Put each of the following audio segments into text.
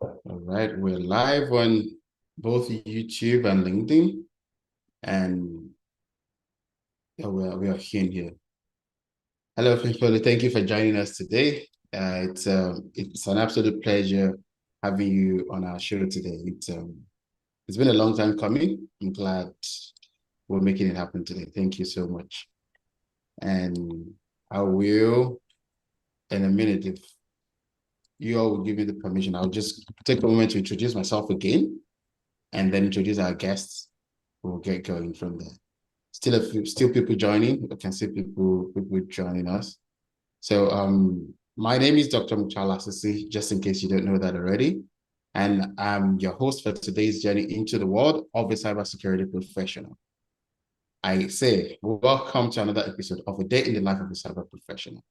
All right, we're live on both YouTube and LinkedIn, and yeah, we are here. Hello, Fiyinfolu. Thank you for joining us today. It's an absolute pleasure having you on our show today. It's been a long time coming. I'm glad we're making it happen today. Thank you so much. And I will, in a minute, if you all will give me the permission, I'll just take a moment to introduce myself again and then introduce our guests. We'll get going from there. Still people joining. I can see people joining us. So my name is Dr. Muchala Sisi, just in case you don't know that already. And I'm your host for today's journey into the world of a cybersecurity professional. I say, welcome to another episode of A Day in the Life of a Cyber Professional,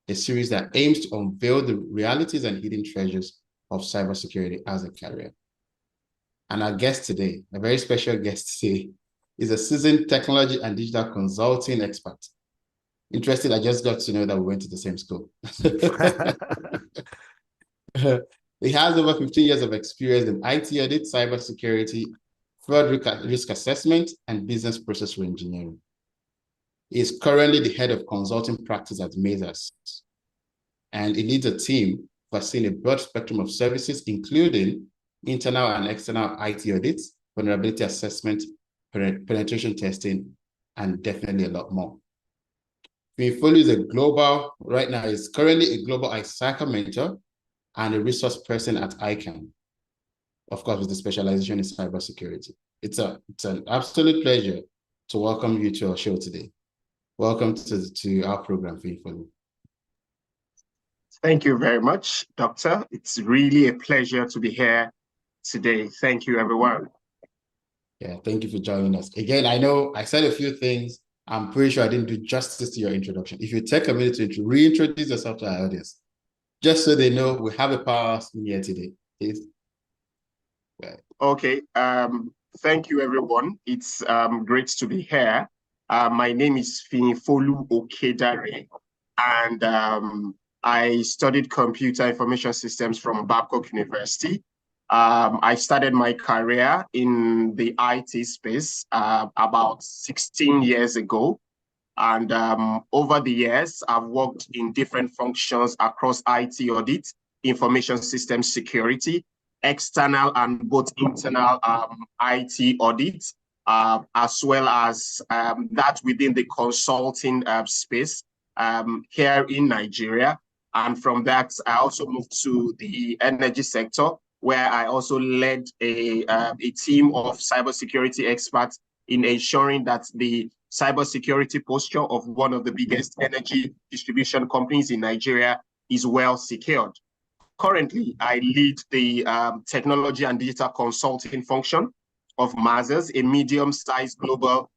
a series that aims to unveil the realities and hidden treasures of cybersecurity as a career. And our guest today, a very special guest today, is a seasoned technology and digital consulting expert. Interesting, I just got to know that we went to the same school. He has over 15 years of experience in IT audit, cybersecurity, fraud risk assessment, and business process reengineering. He is currently the head of consulting practice at Mazars, and he leads a team overseeing a broad spectrum of services, including internal and external IT audits, vulnerability assessment, penetration testing, and definitely a lot more. Fiyinfolu is currently a global ISACA mentor and a resource person at ICANN, of course, with the specialization in cybersecurity. It's an absolute pleasure to welcome you to our show today. Welcome to our program, Fiyinfolu. Thank you very much, Doctor. It's really a pleasure to be here today. Thank you, everyone. Yeah, thank you for joining us. Again, I know I said a few things. I'm pretty sure I didn't do justice to your introduction. If you take a minute to reintroduce yourself to our audience, just so they know we have a power here today, please. Okay. Thank you, everyone. It's great to be here. My name is Fiyinfolu OKedare, and I studied computer information systems from Babcock University. I started my career in the IT space about 16 years ago. And over the years, I've worked in different functions across IT audit, information systems security, external and both internal IT audits, as well as that within the consulting space here in Nigeria. And from that, I also moved to the energy sector, where I also led a team of cybersecurity experts in ensuring that the cybersecurity posture of one of the biggest energy distribution companies in Nigeria is well secured. Currently, I lead the technology and digital consulting function of Mazars, a medium-sized global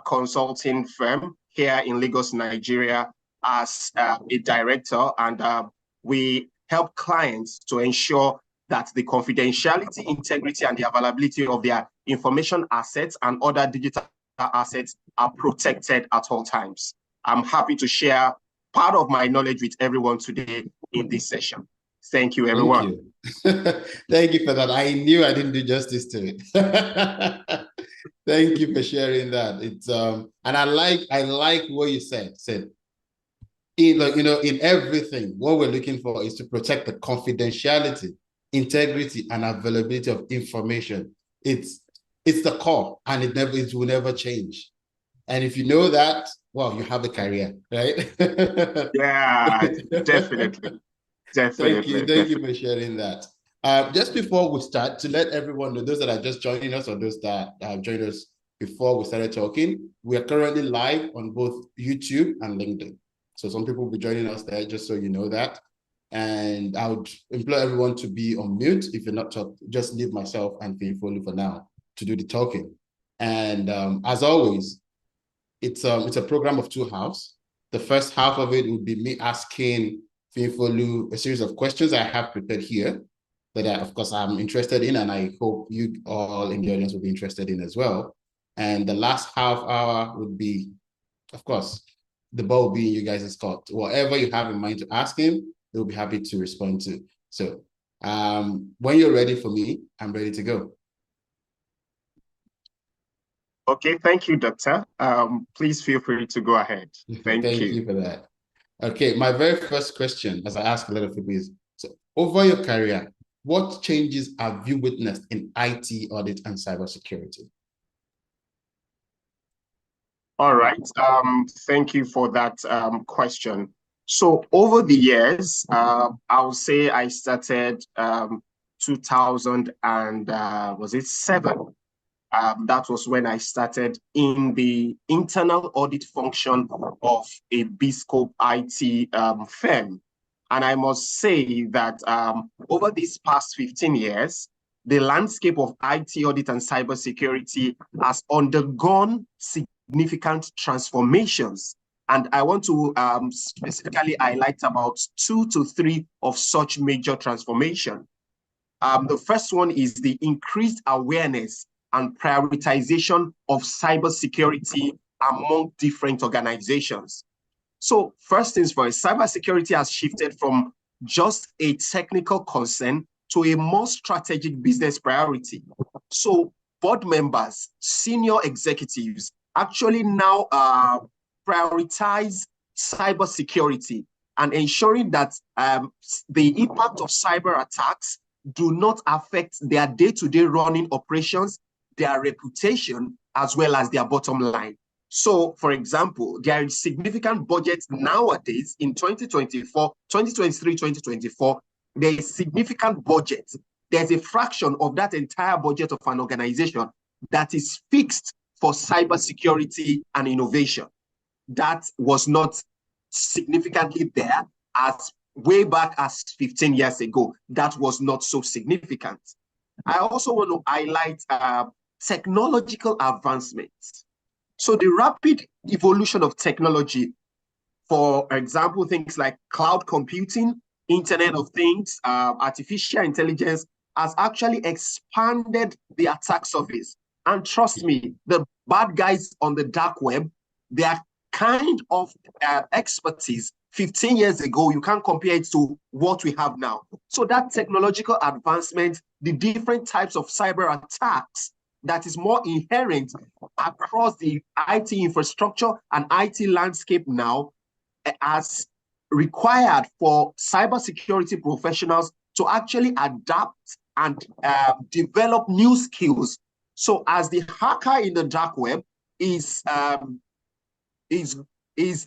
consulting firm here in Lagos, Nigeria, as a director. And we help clients to ensure that the confidentiality, integrity, and the availability of their information assets and other digital assets are protected at all times. I'm happy to share part of my knowledge with everyone today in this session. Thank you, everyone. Thank you. Thank you for that. I knew I didn't do justice to it. Thank you for sharing that. It's and I like what you said. In everything, what we're looking for is to protect the confidentiality, integrity, and availability of information. It's the core, and it will never change. And if you know that, well, you have a career, right? Yeah, definitely. Thank you for sharing that. Just before we start, to let everyone know, those that are just joining us or those that have joined us before we started talking, we are currently live on both YouTube and LinkedIn. So some people will be joining us there, just so you know that. And I would implore everyone to be on mute. If you're not talking, just leave myself and Fiyinfolu for now to do the talking. And as always, it's a program of two halves. The first half of it will be me asking Fiyinfolu a series of questions I have prepared here that of course I'm interested in, and I hope you all in the audience will be interested in as well. And the last half hour would be, of course, the ball will be in you guys' court. Whatever you have in mind to ask him, they'll be happy to respond to. So When you're ready for me, I'm ready to go. Okay, thank you, Doctor. Please feel free to go ahead. Thank Thank you. you for that. Okay, my very first question, as I ask a lot of people, is, so over your career, what changes have you witnessed in IT, audit, and cybersecurity? All right. Thank you for that question. So over the years, I'll say I started 2000 and was it 7? That was when I started in the internal audit function of a bespoke IT firm. And I must say that over these past 15 years, the landscape of IT audit and cybersecurity has undergone significant transformations. And I want to specifically highlight about 2 to 3 of such major transformation. The first one is the increased awareness and prioritization of cybersecurity among different organizations. So first things first, cybersecurity has shifted from just a technical concern to a more strategic business priority. So board members, senior executives actually now prioritize cybersecurity and ensuring that the impact of cyber attacks do not affect their day-to-day running operations, their reputation, as well as their bottom line. So, for example, there is significant budgets nowadays in 2024, 2023, 2024. There is significant budget. There's a fraction of that entire budget of an organization that is fixed for cybersecurity and innovation. That was not significantly there as way back as 15 years ago. That was not so significant. I also want to highlight technological advancements. So the rapid evolution of technology, for example, things like cloud computing, Internet of Things, artificial intelligence, has actually expanded the attack surface. And trust me, the bad guys on the dark web, their kind of expertise 15 years ago, you can't compare it to what we have now. So that technological advancement, the different types of cyber attacks that is more inherent across the IT infrastructure and IT landscape now, as required for cybersecurity professionals to actually adapt and develop new skills. So as the hacker in the dark web is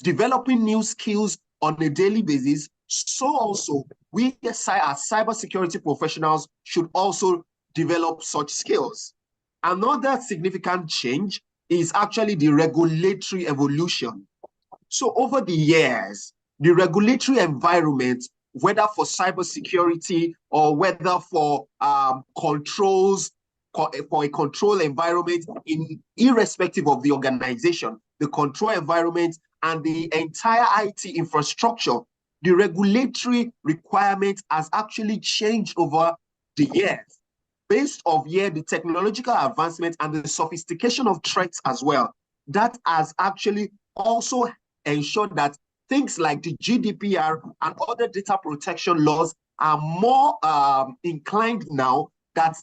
developing new skills on a daily basis, so also we as cybersecurity professionals should also develop such skills. Another significant change is actually the regulatory evolution. So over the years, the regulatory environment, whether for cybersecurity or whether for controls, for a control environment, irrespective of the organization, the control environment and the entire IT infrastructure, the regulatory requirement has actually changed over the years. Based off the technological advancement and the sophistication of threats as well, that has actually also ensured that things like the GDPR and other data protection laws are more inclined now that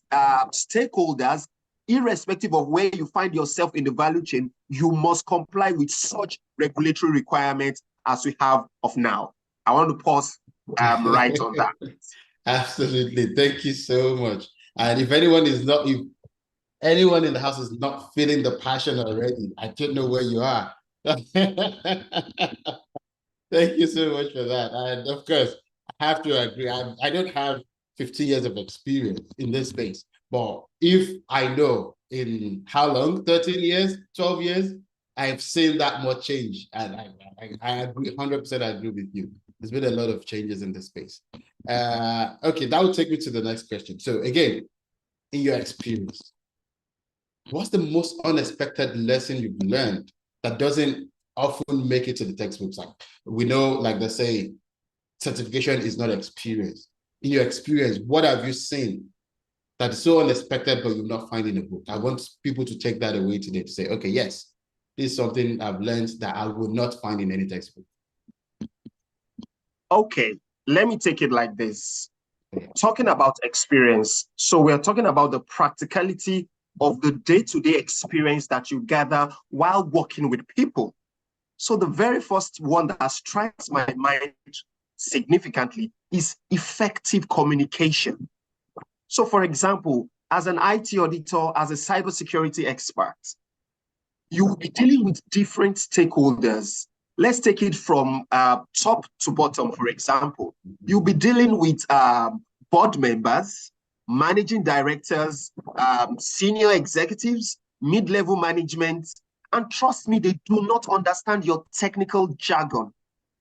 stakeholders, irrespective of where you find yourself in the value chain, you must comply with such regulatory requirements as we have of now. I want to pause right on that. Absolutely. Thank you so much. And if anyone is not, if anyone in the house is not feeling the passion already, I don't know where you are. Thank you so much for that. And of course, I have to agree. I don't have 15 years of experience in this space, but if I know in how long, 13 years, 12 years, I've seen that much change. And I agree, 100% agree with you. There's been a lot of changes in this space. Okay, that will take me to the next question. So again, in your experience, what's the most unexpected lesson you've learned that doesn't often make it to the textbooks? Like, we know, like they say, certification is not experience. In your experience, what have you seen that is so unexpected but you'll not find in a book? I want people to take that away today to say, okay, yes, this is something I've learned that I will not find in any textbook. Okay, let me take it like this. Talking about experience, so we're talking about the practicality of the day-to-day experience that you gather while working with people. So the very first one that strikes my mind significantly is effective communication. So for example, as an IT auditor, as a cybersecurity expert, you will be dealing with different stakeholders. Let's take it from top to bottom, for example. You'll be dealing with board members, managing directors, senior executives, mid-level management, and trust me, they do not understand your technical jargon.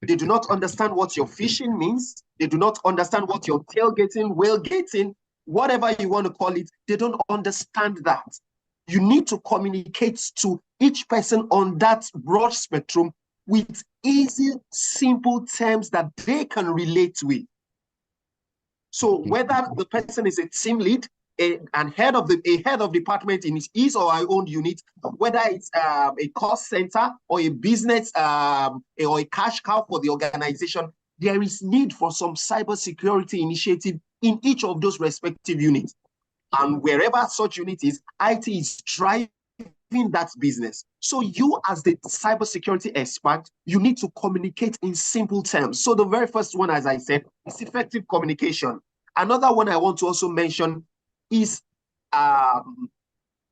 They do not understand what your phishing means. They do not understand what your tailgating, whalegating, whatever you want to call it. They don't understand that. You need to communicate to each person on that broad spectrum with easy, simple terms that they can relate with. So whether the person is a team lead, a head of department in his or her own unit, whether it's a cost center or a business or a cash cow for the organization, there is need for some cybersecurity initiative in each of those respective units. And wherever such unit is, IT is driving that business. So you as the cybersecurity expert, you need to communicate in simple terms. So the very first one, as I said, is effective communication. Another one I want to also mention is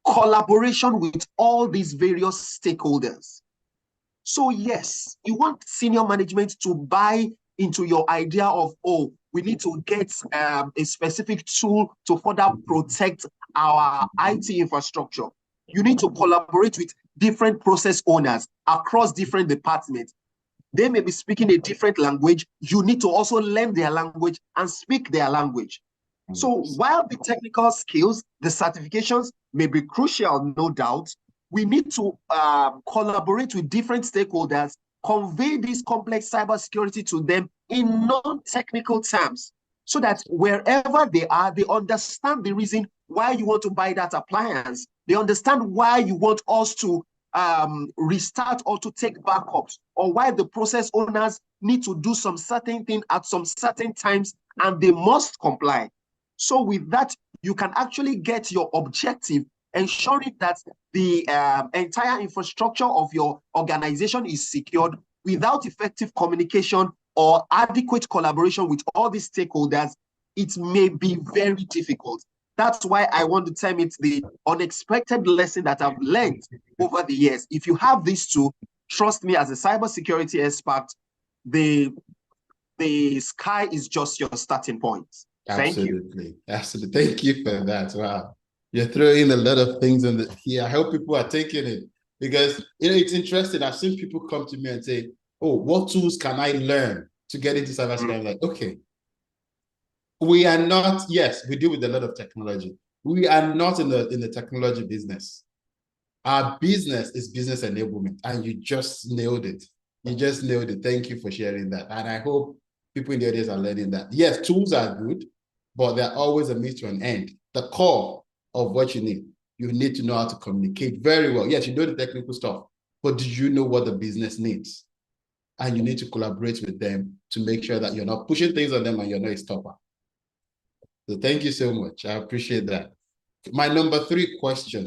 collaboration with all these various stakeholders. So yes, you want senior management to buy into your idea of, oh, we need to get a specific tool to further protect our IT infrastructure. You need to collaborate with different process owners across different departments. They may be speaking a different language. You need to also learn their language and speak their language. So while the technical skills, the certifications may be crucial, no doubt, we need to collaborate with different stakeholders, convey this complex cybersecurity to them in non-technical terms, so that wherever they are, they understand the reason why you want to buy that appliance. They understand why you want us to restart or to take backups, or why the process owners need to do some certain thing at some certain times and they must comply. So with that, you can actually get your objective, ensuring that the entire infrastructure of your organization is secured. Without effective communication or adequate collaboration with all these stakeholders, it may be very difficult. That's why I want to term it the unexpected lesson that I've learned over the years. If you have these two, trust me, as a cybersecurity expert, the sky is just your starting point. Absolutely. Absolutely. Thank you for that. Wow. You're throwing a lot of things in here. I hope people are taking it, because it's interesting. I've seen people come to me and say, oh, what tools can I learn to get into cybersecurity? I'm like, okay, we are not, yes, we deal with a lot of technology. We are not in the technology business. Our business is business enablement, and you just nailed it. You just nailed it. Thank you for sharing that. And I hope people in the audience are learning that. Yes, tools are good, but they're always a means to an end. The core of what you need to know how to communicate very well. Yes, you know the technical stuff, but do you know what the business needs? And you need to collaborate with them to make sure that you're not pushing things on them and you're not a stopper. So thank you so much. I appreciate that. My number 3 question.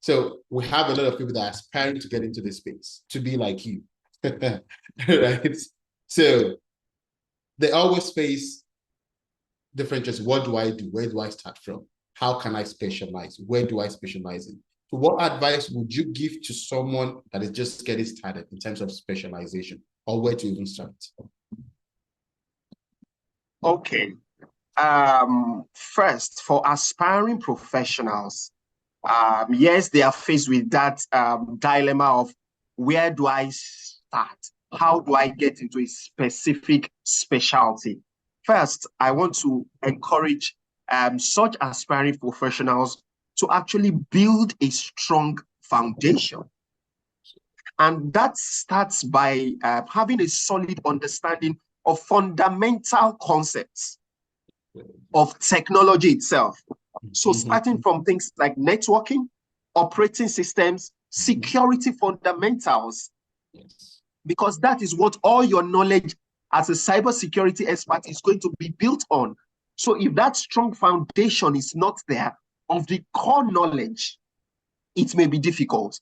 So we have a lot of people that are aspiring to get into this space, to be like you, right? So they always face different choices. What do I do? Where do I start from? How can I specialize? Where do I specialize in? So what advice would you give to someone that is just getting started in terms of specialization, or where to even start? Okay. First, for aspiring professionals, yes, they are faced with that dilemma of where do I start? How do I get into a specific specialty? First, I want to encourage such aspiring professionals to actually build a strong foundation. And that starts by having a solid understanding of fundamental concepts of technology itself. So starting from things like networking, operating systems, security fundamentals, because that is what all your knowledge as a cybersecurity expert is going to be built on. So if that strong foundation is not there of the core knowledge, it may be difficult.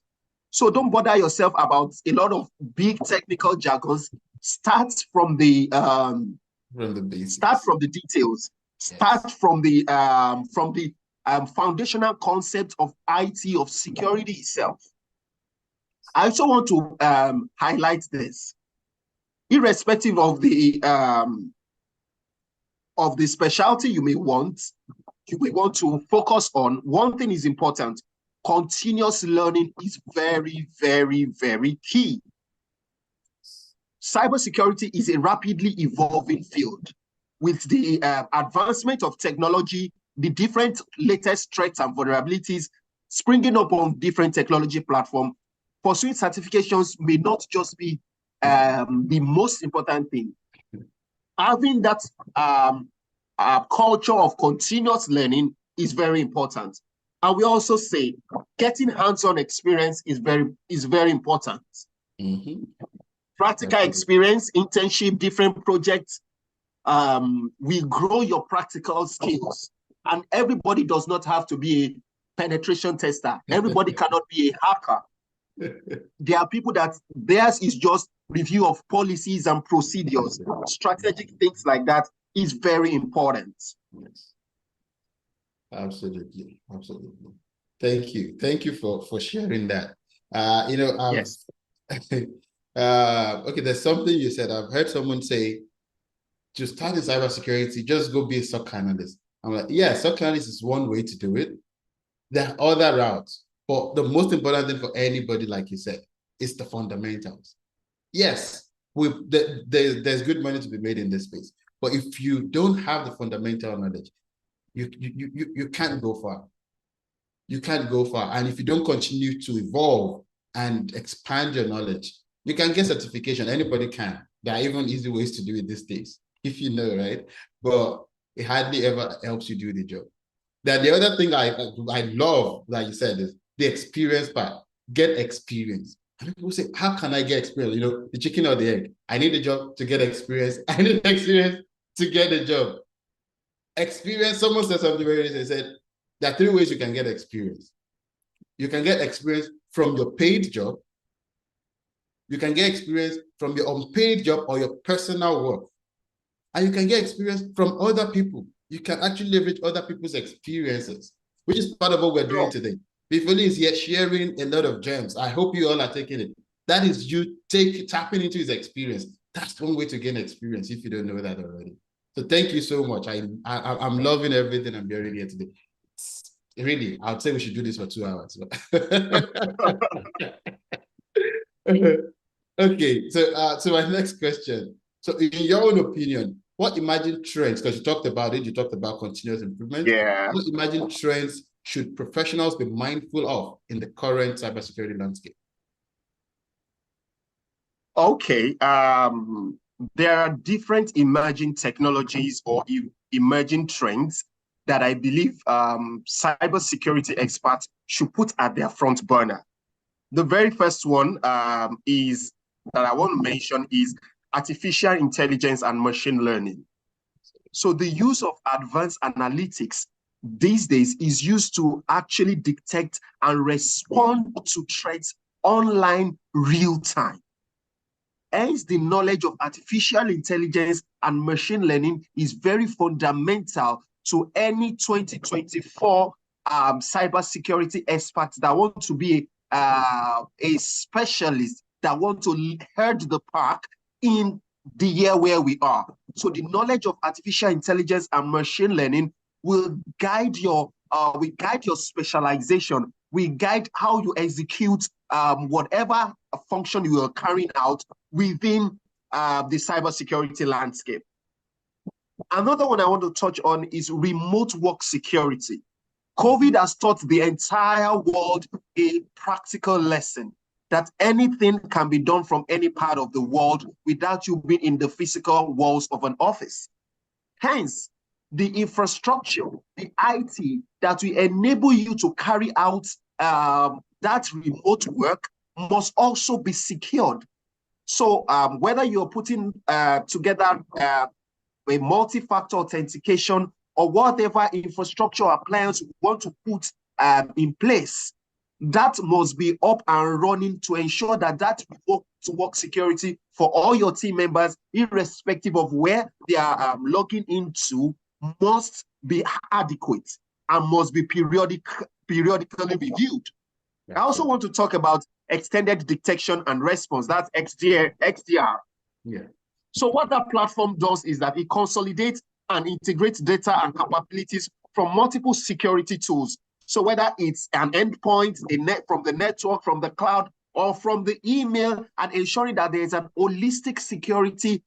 So don't bother yourself about a lot of big technical jargons. Start from the basics. Start from the details. Start yes. from the foundational concept of IT, of security itself. I also want to highlight this. Irrespective of the specialty you may want to focus on, one thing is important. Continuous learning is very, very, very key. Cybersecurity is a rapidly evolving field. With the advancement of technology, the different latest threats and vulnerabilities springing up on different technology platforms, pursuing certifications may not just be the most important thing. Having that culture of continuous learning is very important. And we also say getting hands-on experience is very important. Mm-hmm. Practical experience, internship, different projects will grow your practical skills. And everybody does not have to be a penetration tester. Everybody cannot be a hacker. There are people that theirs is just review of policies and procedures. Strategic things like that is very important. Yes. Absolutely. Absolutely. Thank you. Thank you for sharing that. Yes. Okay, there's something you said. I've heard someone say, to start in cybersecurity, just go be a SOC analyst. I'm like, yeah, SOC analyst is one way to do it. There are other routes. But the most important thing for anybody, like you said, is the fundamentals. Yes, there's good money to be made in this space. But if you don't have the fundamental knowledge, you can't go far. You can't go far. And if you don't continue to evolve and expand your knowledge, you can get certification. Anybody can. There are even easy ways to do it these days, if you know, right? But it hardly ever helps you do the job. Then the other thing I love, like you said, is the experience part. Get experience. And people say, how can I get experience? You know, the chicken or the egg. I need a job to get experience. I need experience to get a job. Experience, someone said something very interesting. They said, there are 3 ways you can get experience. You can get experience from your paid job. You can get experience from your unpaid job or your personal work. And you can get experience from other people. You can actually leverage other people's experiences, which is part of what we're doing today. Fiyinfolu is here sharing a lot of gems. I hope you all are taking it. That is you tapping into his experience. That's one way to gain experience if you don't know that already. So thank you so much. I'm loving everything I'm hearing here today. Really, I would say we should do this for 2 hours. Okay, so my next question. So in your own opinion, what emerging trends, because you talked about it, you talked about continuous improvement. Yeah. What emerging trends should professionals be mindful of in the current cybersecurity landscape? Okay. There are different emerging technologies or emerging trends that I believe cybersecurity experts should put at their front burner. The very first one is that I want to mention is artificial intelligence and machine learning. So the use of advanced analytics these days is used to actually detect and respond to threats online real time. Hence, the knowledge of artificial intelligence and machine learning is very fundamental to any 2024 cybersecurity experts that want to be a specialist, that want to herd the pack in the year where we are. So the knowledge of artificial intelligence and machine learning will guide your specialization, will guide how you execute whatever function you are carrying out within the cybersecurity landscape. Another one I want to touch on is remote work security. COVID has taught the entire world a practical lesson that anything can be done from any part of the world without you being in the physical walls of an office. Hence, the infrastructure, the IT that will enable you to carry out that remote work must also be secured. So whether you're putting together a multi-factor authentication or whatever infrastructure appliance you want to put in place, that must be up and running to ensure that that work security for all your team members, irrespective of where they are logging into, must be adequate and must be periodically reviewed. I also want to talk about extended detection and response. That's XDR. Yeah. So what that platform does is that it consolidates and integrates data and capabilities from multiple security tools. So whether it's an endpoint, from the network, from the cloud, or from the email, and ensuring that there is an holistic security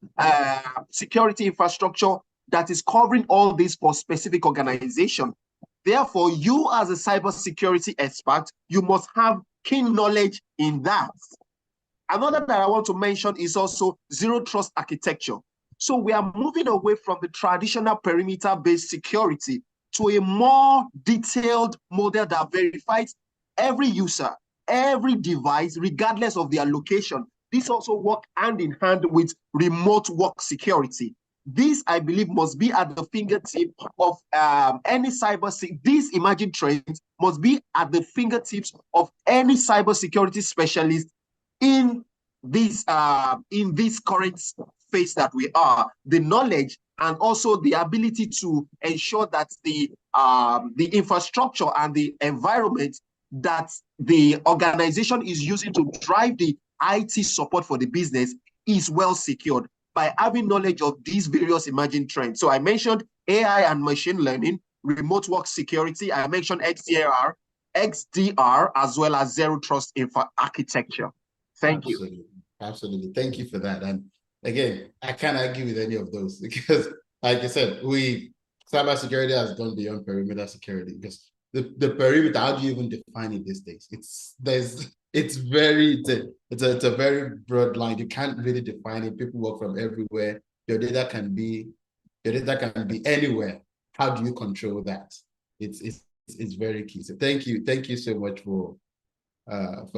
infrastructure that is covering all this for specific organization. Therefore, you as a cybersecurity expert, you must have keen knowledge in that. Another that I want to mention is also zero trust architecture. So we are moving away from the traditional perimeter-based security to a more detailed model that verifies every user, every device, regardless of their location. This also works hand in hand with remote work security. This, I believe, must be at the fingertip of any these emerging trends must be at the fingertips of any cybersecurity specialist in this current phase that we are. The knowledge and also the ability to ensure that the infrastructure and the environment that the organization is using to drive the IT support for the business is well secured by having knowledge of these various emerging trends. So I mentioned AI and machine learning, remote work security. I mentioned XDR, as well as zero trust architecture. Thank you. Absolutely. Thank you for that. And again, I can't argue with any of those because, like I said, cybersecurity has gone beyond perimeter security because the perimeter, how do you even define it these days? It's a very broad line. You can't really define it. People work from everywhere. Your data can be anywhere. How do you control that? It's very key. So thank you so much for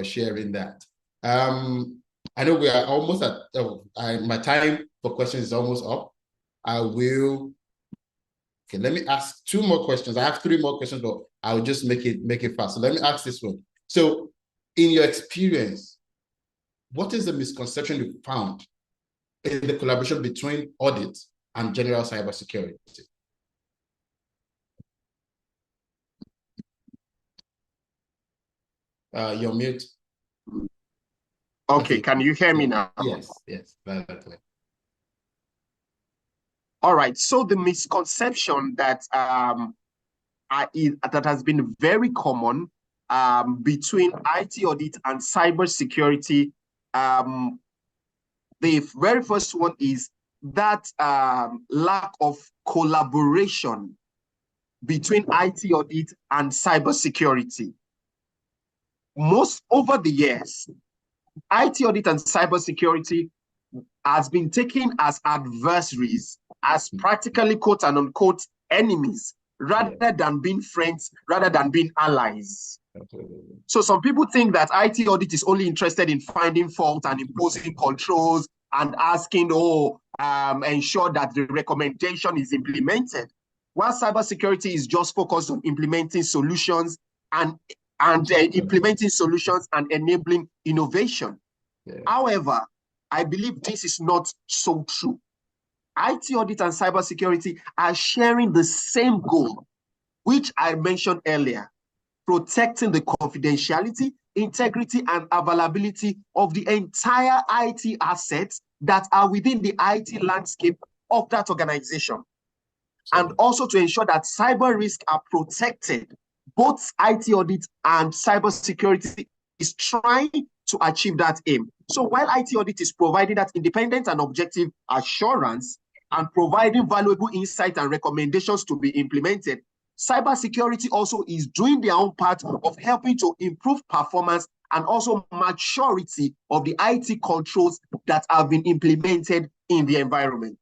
sharing that. I know we are almost at my time for questions is almost up. Let me ask 2 more questions. I have 3 more questions, but I'll just make it fast. So let me ask this one. So in your experience, what is the misconception you found in the collaboration between audit and general cybersecurity? You're mute. Okay, can you hear me now? Yes, perfectly. All right, so the misconception that that has been very common between IT audit and cybersecurity, the very first one is that lack of collaboration between IT audit and cybersecurity. Most over the years, IT audit and cybersecurity has been taken as adversaries, as practically quote and unquote enemies, rather than being friends, rather than being allies. So some people think that IT audit is only interested in finding fault and imposing controls and asking, ensure that the recommendation is implemented, while cybersecurity is just focused on implementing solutions and implementing solutions and enabling innovation. Yeah. However, I believe this is not so true. IT audit and cybersecurity are sharing the same goal, which I mentioned earlier: protecting the confidentiality, integrity, and availability of the entire IT assets that are within the IT landscape of that organization. And also to ensure that cyber risks are protected. Both IT audit and cybersecurity is trying to achieve that aim. So while IT audit is providing that independent and objective assurance and providing valuable insight and recommendations to be implemented, cybersecurity also is doing their own part of helping to improve performance and also maturity of the IT controls that have been implemented in the environment.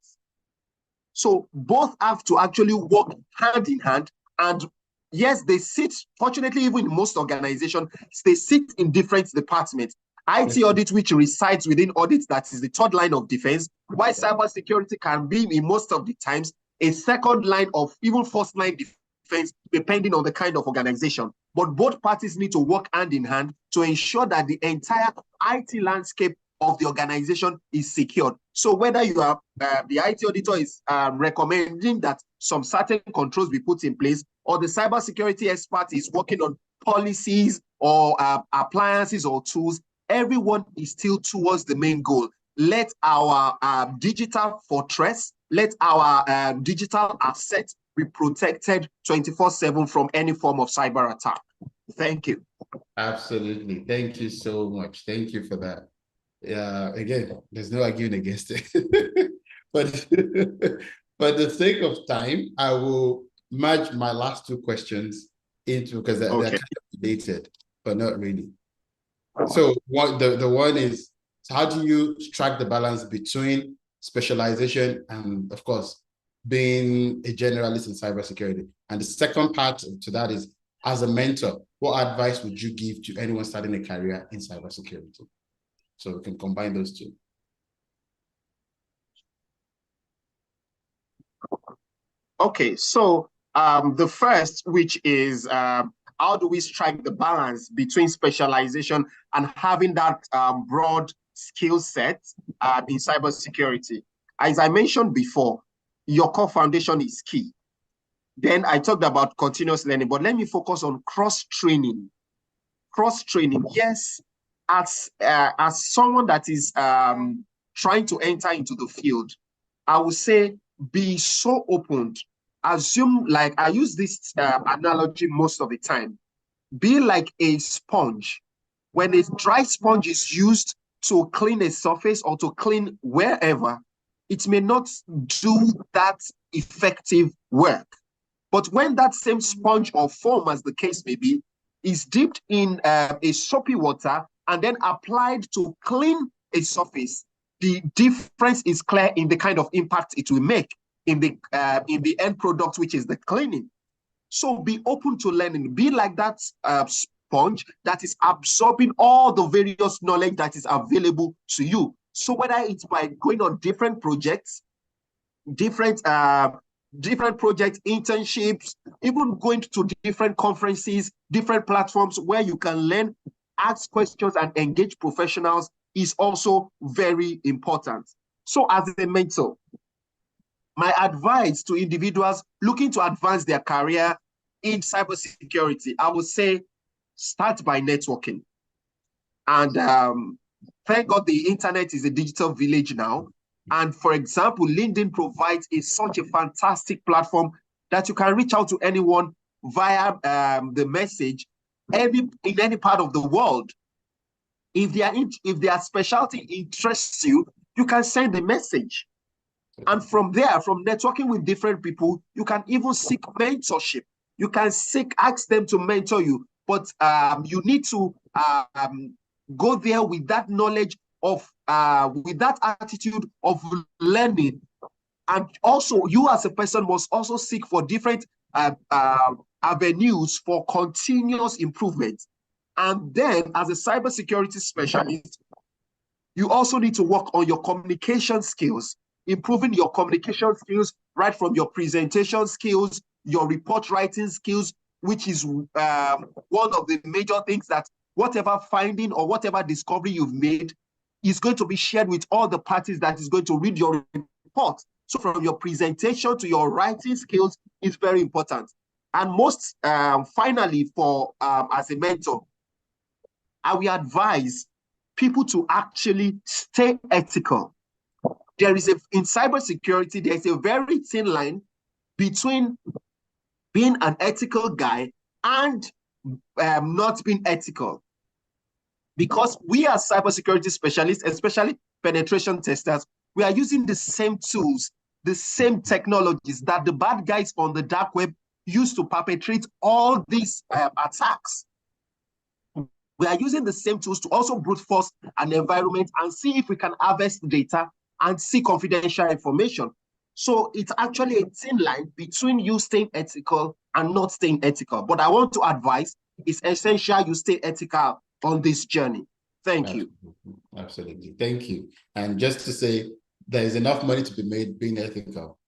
So both have to actually work hand in hand. And yes, they sit, fortunately, even in most organizations, they sit in different departments. IT audit, which resides within audit, that is the third line of defense, while cybersecurity can be, in most of the times, a second line of even first line defense, depending on the kind of organization. But both parties need to work hand in hand to ensure that the entire IT landscape of the organization is secured. So whether you are the IT auditor is recommending that some certain controls be put in place, or the cybersecurity expert is working on policies or appliances or tools, everyone is still towards the main goal. Let our digital fortress, let our digital assets be protected 24/7 from any form of cyber attack. Thank you. Absolutely. Thank you so much. Thank you for that. Yeah, again, there's no arguing against it. But for the sake of time, I will merge my last two questions into, because they're kind of related, but not really. So the one is, so how do you strike the balance between specialization and, of course, being a generalist in cybersecurity? And the second part to that is, as a mentor, what advice would you give to anyone starting a career in cybersecurity? So we can combine those two. Okay, so the first, which is how do we strike the balance between specialization and having that broad skill set in cybersecurity? As I mentioned before, your core foundation is key. Then I talked about continuous learning, but let me focus on cross-training. Cross-training, yes, as someone that is trying to enter into the field, I would say be so open. Assume, like I use this analogy most of the time, be like a sponge. When a dry sponge is used to clean a surface or to clean wherever, it may not do that effective work. But when that same sponge or foam, as the case may be, is dipped in a soapy water and then applied to clean a surface, the difference is clear in the kind of impact it will make in the end product, which is the cleaning. So be open to learning. Be like that sponge that is absorbing all the various knowledge that is available to you. So whether it's by going on different projects, different project internships, even going to different conferences, different platforms where you can learn, ask questions, and engage professionals is also very important. So as a mentor, my advice to individuals looking to advance their career in cybersecurity, I would say start by networking. And thank God the internet is a digital village now. And for example, LinkedIn provides such a fantastic platform that you can reach out to anyone via the message in any part of the world. If their specialty interests you, you can send a message. And from there, from networking with different people, you can even seek mentorship. You can ask them to mentor you, but you need to go there with that knowledge of, with that attitude of learning. And also, you as a person must also seek for different avenues for continuous improvement. And then, as a cybersecurity specialist, you also need to work on your communication skills, improving your communication skills right from your presentation skills, your report writing skills, which is one of the major things that whatever finding or whatever discovery you've made is going to be shared with all the parties that is going to read your report. So from your presentation to your writing skills is very important. And most finally, for as a mentor, I will advise people to actually stay ethical. In cybersecurity, there's a very thin line between being an ethical guy and not being ethical. Because we as cybersecurity specialists, especially penetration testers, we are using the same tools, the same technologies that the bad guys on the dark web use to perpetrate all these attacks. We are using the same tools to also brute force an environment and see if we can harvest data and see confidential information. So it's actually a thin line between you staying ethical and not staying ethical. But I want to advise, it's essential you stay ethical on this journey. Thank you. Absolutely. Thank you. And just to say, there is enough money to be made being ethical.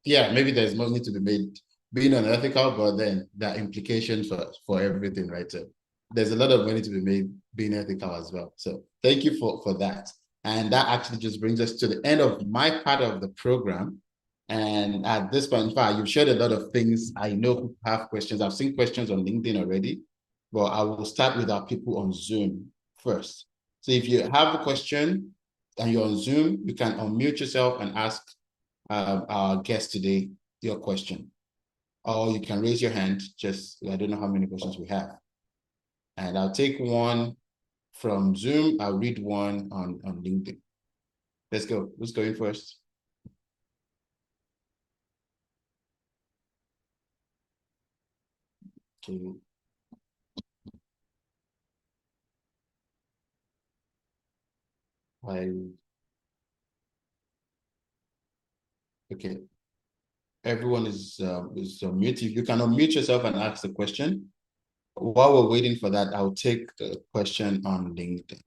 Yeah, maybe there's money to be made being unethical, but then there are implications for everything, right? So there's a lot of money to be made being ethical as well. So thank you for that. And that actually just brings us to the end of my part of the program. And at this point, in fact, you've shared a lot of things. I know people have questions. I've seen questions on LinkedIn already, but I will start with our people on Zoom first. So if you have a question and you're on Zoom, you can unmute yourself and ask our guest today your question. Or you can raise your hand. Just, I don't know how many questions we have. And I'll take one from Zoom. I'll read one on LinkedIn. Let's go. Who's going first? Okay. Okay. Everyone is unmuted. You can unmute yourself and ask the question. While we're waiting for that, I'll take the question on LinkedIn.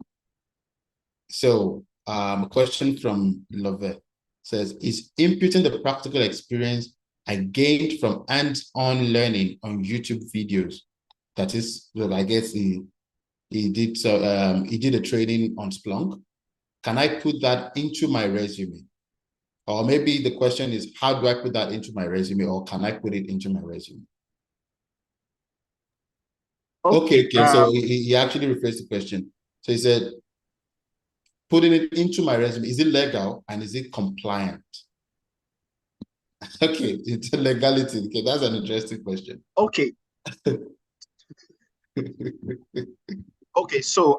So a question from Love says, is imputing the practical experience I gained from hands-on learning on YouTube videos? That is, well, I guess he did a training on Splunk. Can I put that into my resume? Or maybe the question is, how do I put that into my resume, or can I put it into my resume? Okay. So he actually rephrased the question. So he said, putting it into my resume, is it legal and is it compliant? Okay, it's a legality. Okay, that's an interesting question. Okay. Okay, so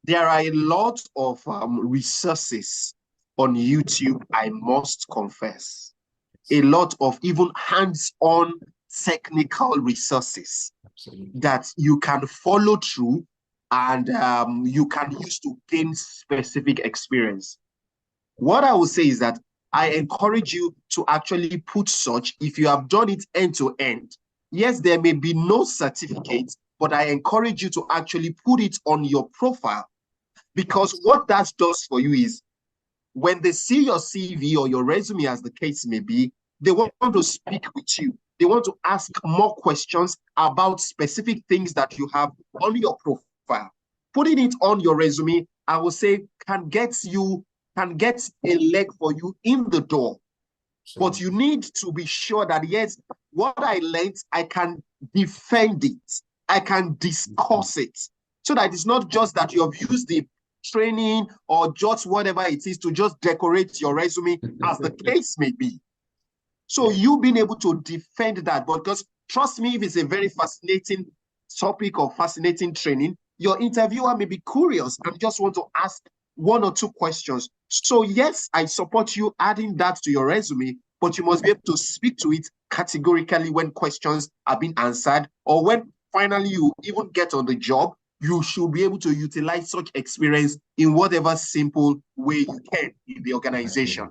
there are a lot of resources on YouTube, I must confess. A lot of even hands-on technical resources. Absolutely. That you can follow through and you can use to gain specific experience. What I will say is that I encourage you to actually put such, if you have done it end to end. Yes, there may be no certificate, but I encourage you to actually put it on your profile, because what that does for you is when they see your CV or your resume, as the case may be, they want to speak with you. They want to ask more questions about specific things that you have on your profile. Putting it on your resume, I would say, can get a leg for you in the door. Sure. But you need to be sure that, yes, what I learned, I can defend it. I can discuss it. So that it's not just that you have used the training or just whatever it is to just decorate your resume, as the case may be. So you being able to defend that, because trust me, if it's a very fascinating topic or fascinating training, your interviewer may be curious and just want to ask one or two questions. So yes, I support you adding that to your resume, but you must be able to speak to it categorically when questions are being answered, or when finally you even get on the job, you should be able to utilize such experience in whatever simple way you can in the organization.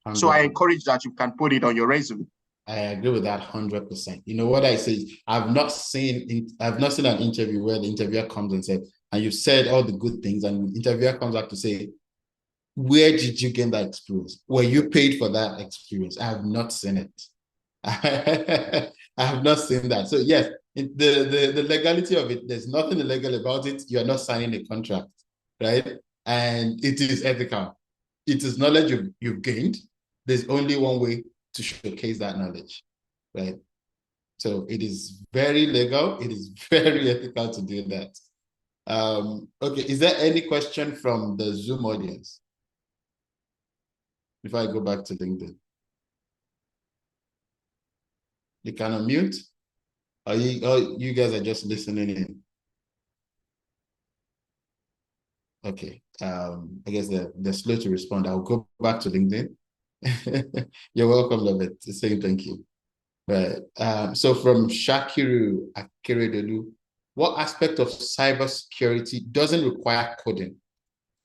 100%. So I encourage that you can put it on your resume. I agree with that 100%. You know what I say? I've not seen an interview where the interviewer comes and said, and you've said all the good things, and the interviewer comes back to say, where did you gain that experience? Were you paid for that experience? I have not seen it. I have not seen that. So yes, the legality of it, there's nothing illegal about it. You are not signing a contract, right? And it is ethical. It is knowledge you've gained. There's only one way to showcase that knowledge, right? So it is very legal. It is very ethical to do that. Okay, is there any question from the Zoom audience? If I go back to LinkedIn. You can unmute. Or you guys are just listening in? Okay. I guess they're slow to respond. I'll go back to LinkedIn. You're welcome, Lovett. Saying thank you. Right. So from Shakiru Akeredolu, what aspect of cybersecurity doesn't require coding?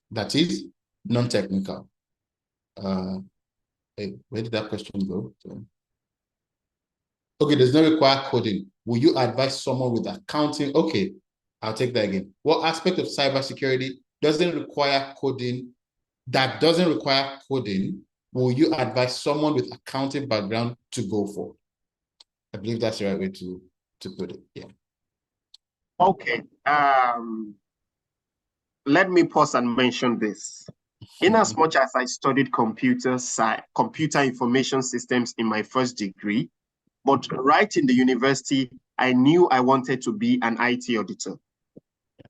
That is non-technical. Where did that question go? Okay, does not require coding. Will you advise someone with accounting? Okay. I'll take that again. What aspect of cybersecurity doesn't require coding, will you advise someone with accounting background to go for? I believe that's the right way to put it. Yeah. Okay. Let me pause and mention this. In as much as I studied computer information systems in my first degree, but right in the university, I knew I wanted to be an IT auditor.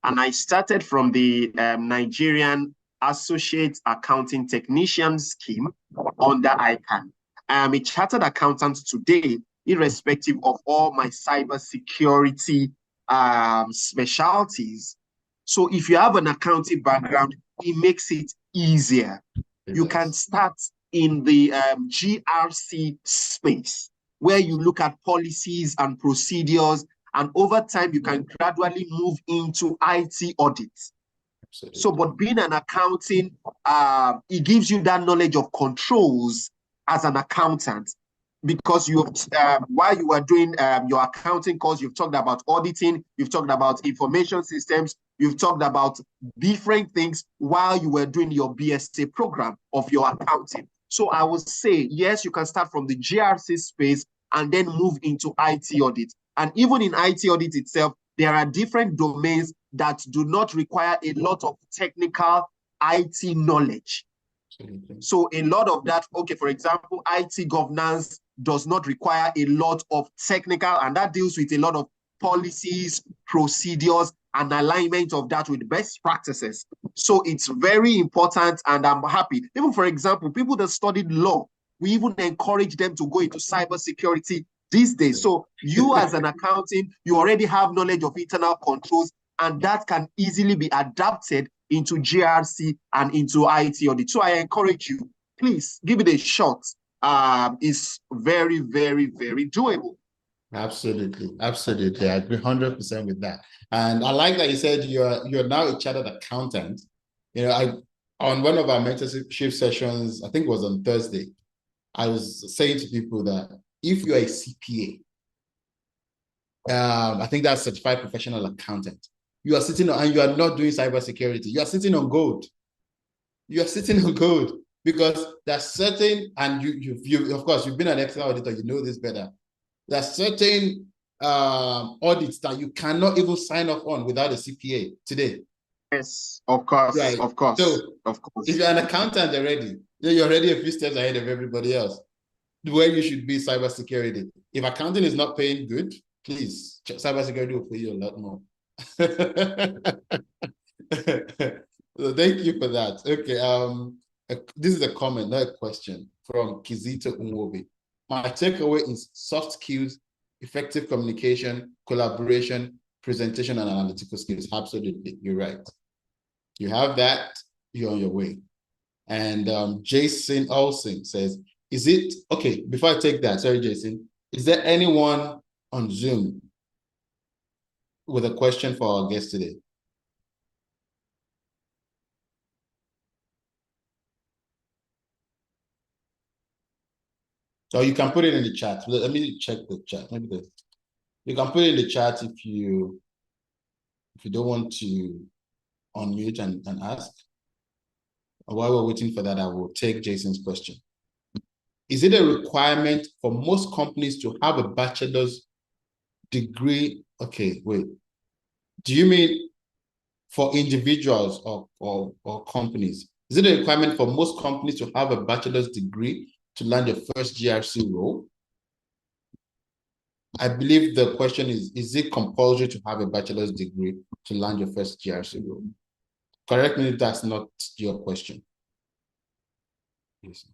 And I started from the Nigerian Associate Accounting Technician scheme under ICANN. I am a chartered accountant today, irrespective of all my cybersecurity specialties. So if you have an accounting background, it makes it easier. You can start in the GRC space, where you look at policies and procedures, and over time, you can gradually move into IT audits. Absolutely. So, but being an accounting, it gives you that knowledge of controls as an accountant, because you, while you were doing your accounting course, you've talked about auditing, you've talked about information systems, you've talked about different things while you were doing your BSc program of your accounting. So I would say, yes, you can start from the GRC space and then move into IT audit. And even in IT audit itself, there are different domains that do not require a lot of technical IT knowledge. So a lot of that, okay, for example, IT governance does not require a lot of technical, and that deals with a lot of policies, procedures, and alignment of that with best practices. So it's very important, and I'm happy. Even, for example, people that studied law, we even encourage them to go into cybersecurity these days. So you as an accountant, you already have knowledge of internal controls, and that can easily be adapted into GRC and into IT audit. So I encourage you, please give it a shot. It's very, very, very doable. Absolutely. Absolutely. I agree 100% with that. And I like that you said you're now a chartered accountant. You know, on one of our mentorship sessions, I think it was on Thursday, I was saying to people that if you're a CPA, I think that's certified professional accountant, you are sitting on, and you are not doing cybersecurity, you are sitting on gold. You are sitting on gold, because there's certain, and you of course, you've been an Excel auditor, you know this better. There's certain audits that you cannot even sign off on without a CPA today. Yes, of course, right. Of course. So, of course, if you're an accountant already, you're already a few steps ahead of everybody else. Where you should be cybersecurity. If accounting is not paying good, please, cybersecurity will pay you a lot more. So thank you for that. Okay, this is a comment, not a question, from Kizito Unwobi. My takeaway is soft skills, effective communication, collaboration, presentation, and analytical skills. Absolutely, you're right. You have that, you're on your way. And Jason Olsen says, is it, okay, before I take that, sorry, Jason, is there anyone on Zoom with a question for our guest today? So you can put it in the chat. Let me check the chat. Maybe you can put it in the chat if you don't want to unmute and ask. And while we're waiting for that, I will take Jason's question. Is it a requirement for most companies to have a bachelor's degree? Okay, wait. Do you mean for individuals or companies? Is it a requirement for most companies to have a bachelor's degree to land your first GRC role? I believe the question is it compulsory to have a bachelor's degree to land your first GRC role? Correct me if that's not your question. Yes.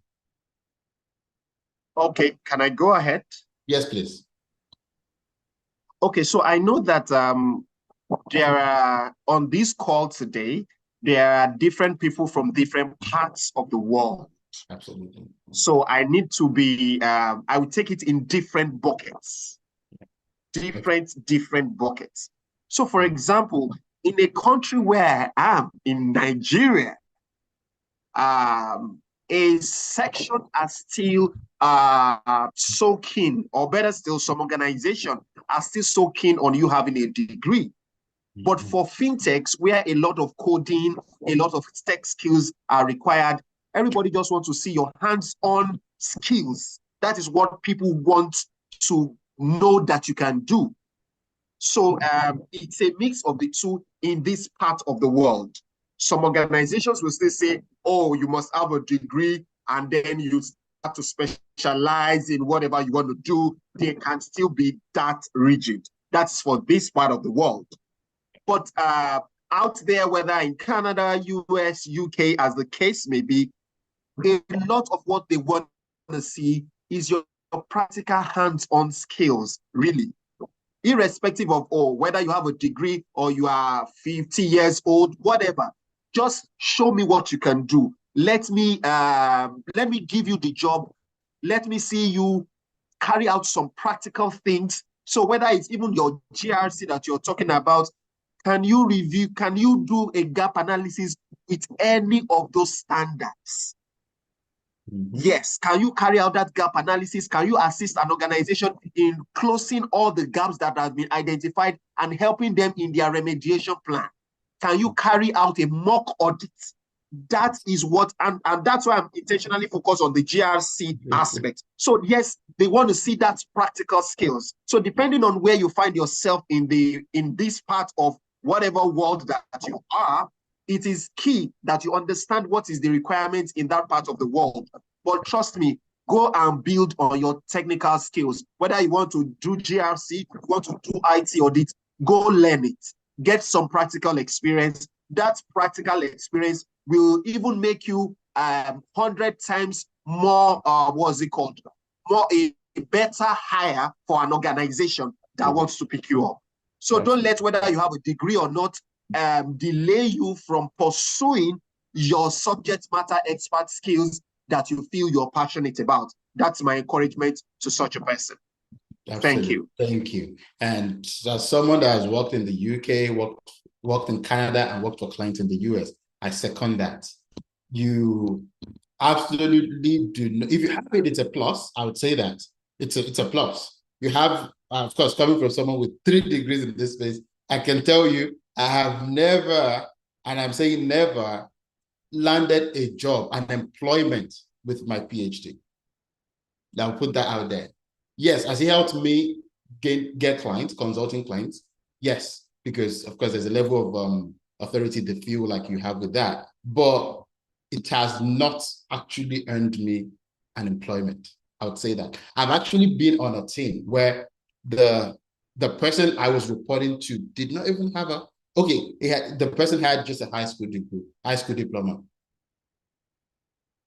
Okay, can I go ahead? Yes, please. Okay, so I know that there are, on this call today, there are different people from different parts of the world. Absolutely. So I need to be, I will take it in different buckets. Different buckets. So for example, in a country where I am, in Nigeria, a section are still so keen, or better still, some organization are still so keen on you having a degree. But for fintechs, where a lot of coding, a lot of tech skills are required, everybody just wants to see your hands-on skills. That is what people want to know that you can do. So it's a mix of the two in this part of the world. Some organizations will still say, oh, you must have a degree and then you start to specialize in whatever you want to do. They can still be that rigid. That's for this part of the world. But out there, whether in Canada, US, UK, as the case may be, a lot of what they want to see is your practical hands-on skills, really. Irrespective of whether you have a degree or you are 50 years old, whatever, just show me what you can do. Let me give you the job. Let me see you carry out some practical things. So whether it's even your GRC that you're talking about, can you review, can you do a gap analysis with any of those standards? Yes. Can you carry out that gap analysis? Can you assist an organization in closing all the gaps that have been identified and helping them in their remediation plan? Can you carry out a mock audit? That is what, and that's why I'm intentionally focused on the GRC aspect. So yes, they want to see that practical skills. So depending on where you find yourself in this part of whatever world that you are, it is key that you understand what is the requirement in that part of the world. But trust me, go and build on your technical skills. Whether you want to do GRC, you want to do IT audit, go learn it. Get some practical experience. That practical experience will even make you 100 times more, what's it called? More a better hire for an organization that wants to pick you up. So don't let whether you have a degree or not delay you from pursuing your subject matter expert skills that you feel you're passionate about. That's my encouragement to such a person. Absolutely. Thank you. Thank you. And as someone that has worked in the UK, worked in Canada, and worked for clients in the US, I second that. You absolutely do not, if you have it, it's a plus. I would say that it's a plus. You have, of course, coming from someone with 3 degrees in this space, I can tell you, I have never, and I'm saying never, landed a job, an employment with my PhD. I'll put that out there. Yes, has it helped me get clients, consulting clients? Yes, because of course there's a level of authority they feel like you have with that, but it has not actually earned me an employment. I would say that. I've actually been on a team where the person I was reporting to did not even have a, the person had just a high school degree, high school diploma.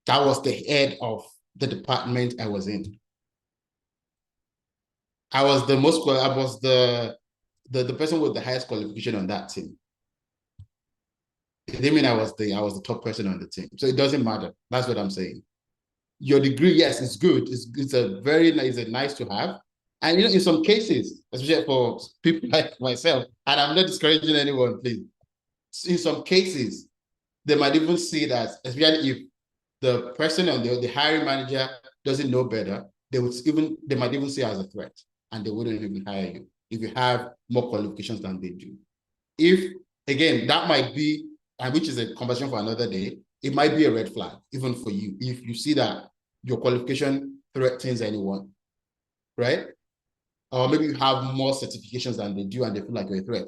That was the head of the department I was in. I was the person with the highest qualification on that team. It didn't mean I was the top person on the team. So it doesn't matter. That's what I'm saying. Your degree, yes, it's good. It's a nice to have. And in some cases, especially for people like myself, and I'm not discouraging anyone, please. In some cases, they might even see that, especially if the person on the hiring manager doesn't know better, they might even see it as a threat, and they wouldn't even hire you if you have more qualifications than they do. If, again, that might be, and which is a conversation for another day, it might be a red flag, even for you, if you see that your qualification threatens anyone, right? Or maybe you have more certifications than they do and they feel like you're a threat.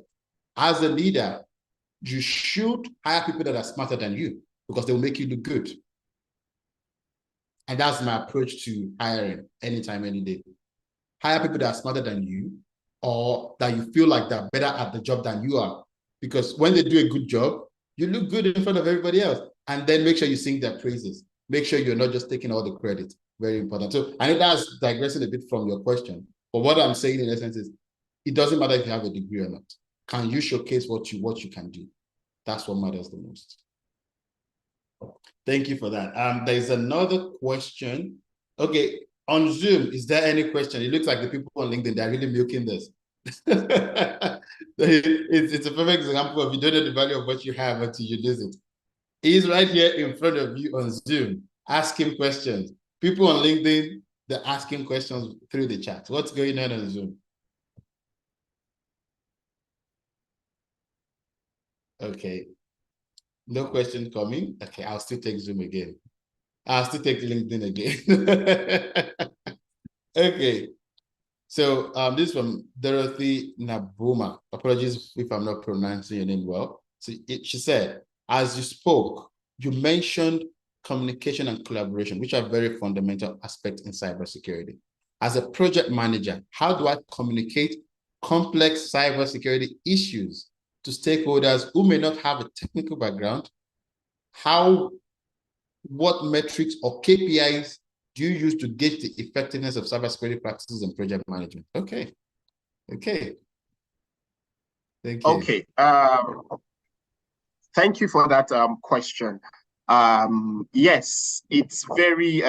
As a leader, you should hire people that are smarter than you because they will make you look good. And that's my approach to hiring anytime, any day. Hire people that are smarter than you or that you feel like they're better at the job than you are. Because when they do a good job, you look good in front of everybody else. And then make sure you sing their praises. Make sure you're not just taking all the credit. Very important. So I know that's digressing a bit from your question. But what I'm saying in essence is, it doesn't matter if you have a degree or not. Can you showcase what you can do? That's what matters the most. Thank you for that. There's another question. Okay, on Zoom, is there any question? It looks like the people on LinkedIn, they're really milking this. It's a perfect example of you don't know the value of what you have until you lose it. He's right here in front of you on Zoom, asking questions. People on LinkedIn, they're asking questions through the chat. What's going on Zoom? Okay. No question coming. Okay, I'll still take Zoom again. I'll still take LinkedIn again. Okay. So this is from Dorothy Nabuma. Apologies if I'm not pronouncing your name well. So she said, as you spoke, you mentioned communication and collaboration, which are very fundamental aspects in cybersecurity. As a project manager, how do I communicate complex cybersecurity issues to stakeholders who may not have a technical background? What metrics or KPIs do you use to gauge the effectiveness of cybersecurity practices and project management? Okay. Thank you. Okay. Thank you for that question. Yes, it's very